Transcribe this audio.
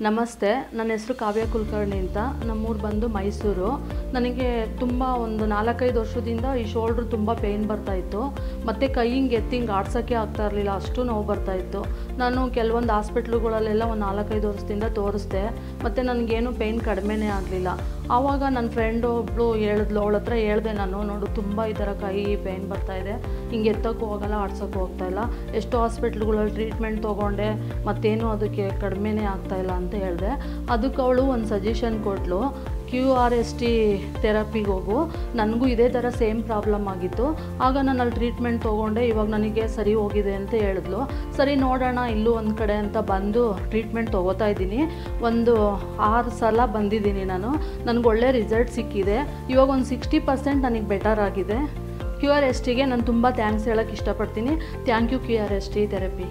ನಮಸ್ತೆ, ನನ್ನ ಹೆಸರು ಕಾವ್ಯ ಕುಲಕರ್ಣಿ ಅಂತ. ನಮ್ಮೂರು ಬಂದು ಮೈಸೂರು. ನನಗೆ ತುಂಬ ಒಂದು 4-5 ವರ್ಷದಿಂದ ಈ ಶೋಲ್ಡ್ರ್ ತುಂಬ ಪೇಯ್ನ್ ಬರ್ತಾಯಿತ್ತು. ಮತ್ತು ಕೈ ಹಿಂಗೆ ಎತ್ತಿ ಹಿಂಗೆ ಆಡ್ಸೋಕ್ಕೆ ಆಗ್ತಾ ಇರಲಿಲ್ಲ, ಅಷ್ಟು ನೋವು ಬರ್ತಾಯಿತ್ತು. ನಾನು ಕೆಲವೊಂದು ಹಾಸ್ಪಿಟ್ಲುಗಳಲ್ಲೆಲ್ಲ ಒಂದು 4-5 ವರ್ಷದಿಂದ ತೋರಿಸ್ದೆ, ಮತ್ತು ನನಗೇನು ಪೇಯ್ನ್ ಕಡಿಮೆನೇ ಆಗಲಿಲ್ಲ. ಆವಾಗ ನನ್ನ ಫ್ರೆಂಡ್ ಒಬ್ಬಳು ಹೇಳಿದ್ಲು, ಅವಳ ಹತ್ರ ಹೇಳಿದೆ ನಾನು, ನೋಡು ತುಂಬ ಈ ಥರ ಕೈ ಪೇಯ್ನ್ ಬರ್ತಾಯಿದೆ, ಹಿಂಗೆ ಎತ್ತೋಕ್ಕೂ ಹೋಗಲ್ಲ, ಆಡ್ಸೋಕ್ಕೂ ಹೋಗ್ತಾಯಿಲ್ಲ, ಎಷ್ಟೋ ಹಾಸ್ಪಿಟ್ಲುಗಳಲ್ಲಿ ಟ್ರೀಟ್ಮೆಂಟ್ ತೊಗೊಂಡೆ, ಮತ್ತೇನು ಅದಕ್ಕೆ ಕಡಿಮೆನೇ ಆಗ್ತಾಯಿಲ್ಲ ಅಂತ ಹೇಳಿದೆ. ಅದಕ್ಕೆ ಅವಳು ಒಂದು ಸಜೆಷನ್ ಕೊಟ್ಟಳು, QRST ಥೆರಪಿಗೆ ಹೋಗು. ನನಗೂ ಇದೇ ಥರ ಸೇಮ್ ಪ್ರಾಬ್ಲಮ್ ಆಗಿತ್ತು. ಆಗ ನಾನು ಅಲ್ಲಿ ಟ್ರೀಟ್ಮೆಂಟ್ ತೊಗೊಂಡೆ, ಇವಾಗ ನನಗೆ ಸರಿ ಹೋಗಿದೆ ಅಂತ ಹೇಳಿದ್ಲು. ಸರಿ ನೋಡೋಣ ಇಲ್ಲೂ ಒಂದು ಕಡೆ ಅಂತ ಬಂದು ಟ್ರೀಟ್ಮೆಂಟ್ ತೊಗೋತಾ ಇದ್ದೀನಿ. ಒಂದು 6 ಸಲ ಬಂದಿದ್ದೀನಿ ನಾನು. ನನಗೆ ಒಳ್ಳೆ ರಿಸಲ್ಟ್ ಸಿಕ್ಕಿದೆ. ಇವಾಗ ಒಂದು 60% ನನಗೆ ಬೆಟರ್ ಆಗಿದೆ. QRSTಗೆ ನಾನು ತುಂಬ ಥ್ಯಾಂಕ್ಸ್ ಹೇಳೋಕ್ಕೆ ಇಷ್ಟಪಡ್ತೀನಿ. Thank you QRST therapy.